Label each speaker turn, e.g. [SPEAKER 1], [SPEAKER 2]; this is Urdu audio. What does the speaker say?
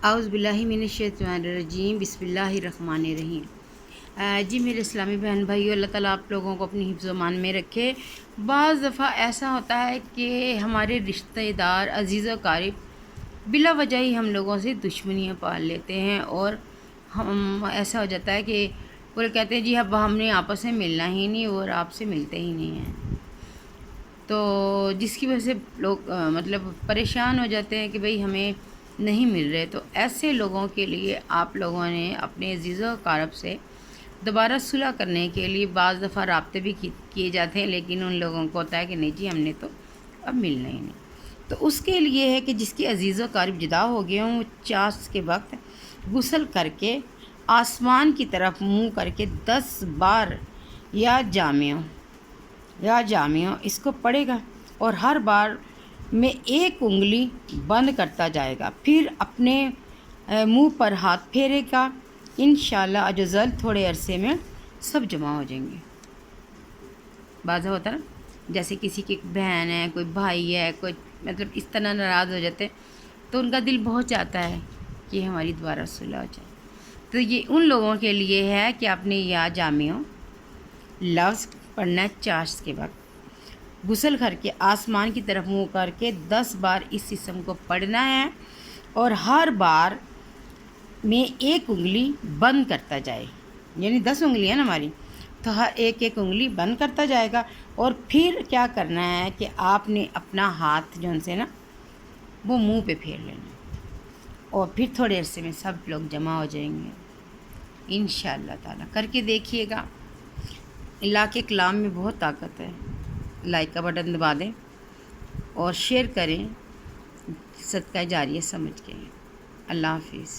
[SPEAKER 1] اعوذ باللہ من الشیطان الرجیم، بسم اللہ الرحمن الرحیم۔ جی میرے اسلامی بہن بھائیو، اللہ تعالیٰ آپ لوگوں کو اپنی حفظ و امان میں رکھے۔ بعض دفعہ ایسا ہوتا ہے کہ ہمارے رشتہ دار، عزیز و قارب بلا وجہ ہی ہم لوگوں سے دشمنیاں پال لیتے ہیں، اور ہم ایسا ہو جاتا ہے کہ وہ کہتے ہیں جی اب ہم نے آپس میں ملنا ہی نہیں اور آپ سے ملتے ہی نہیں ہیں، تو جس کی وجہ سے لوگ مطلب پریشان ہو جاتے ہیں کہ بھئی ہمیں نہیں مل رہے۔ تو ایسے لوگوں کے لیے آپ لوگوں نے اپنے عزیز و اقارب سے دوبارہ صلح کرنے کے لیے بعض دفعہ رابطے بھی کیے جاتے ہیں، لیکن ان لوگوں کو ہوتا ہے کہ نہیں جی ہم نے تو اب ملنا ہی نہیں۔ تو اس کے لیے ہے کہ جس کے عزیز و اقارب جدا ہو گئے ہوں، وہ چاس کے وقت غسل کر کے آسمان کی طرف منہ کر کے 10 بار یا جامع اس کو پڑھے گا، اور ہر بار میں ایک انگلی بند کرتا جائے گا، پھر اپنے منہ پر ہاتھ پھیرے گا۔ انشاءاللہ عجزل تھوڑے عرصے میں سب جمع ہو جائیں گے۔ بعض ہوتا ہے نا، جیسے کسی کی بہن ہے، کوئی بھائی ہے، کوئی مطلب اس طرح ناراض ہو جاتے تو ان کا دل بہت چاہتا ہے کہ ہماری دوبارہ صلح ہو جائے۔ تو یہ ان لوگوں کے لیے ہے کہ اپنے یا جامع لفظ پڑھنا ہے چاش کے وقت، غسل کر کے آسمان کی طرف منہ کر کے 10 بار اس اسم کو پڑھنا ہے، اور ہر بار میں ایک انگلی بند کرتا جائے، یعنی 10 انگلیاں نا ہماری، تو ہر ایک انگلی بند کرتا جائے گا۔ اور پھر کیا کرنا ہے کہ آپ نے اپنا ہاتھ جو ان سے نا وہ منہ پہ پھیر لینا، اور پھر تھوڑے عرصے میں سب لوگ جمع ہو جائیں گے انشاءاللہ تعالیٰ۔ کر کے دیکھیے گا، اللہ کے کلام میں بہت طاقت ہے۔ لائک کا بٹن دبا دیں اور شیئر کریں، صدقہ جاریہ سمجھ کے۔ اللہ حافظ۔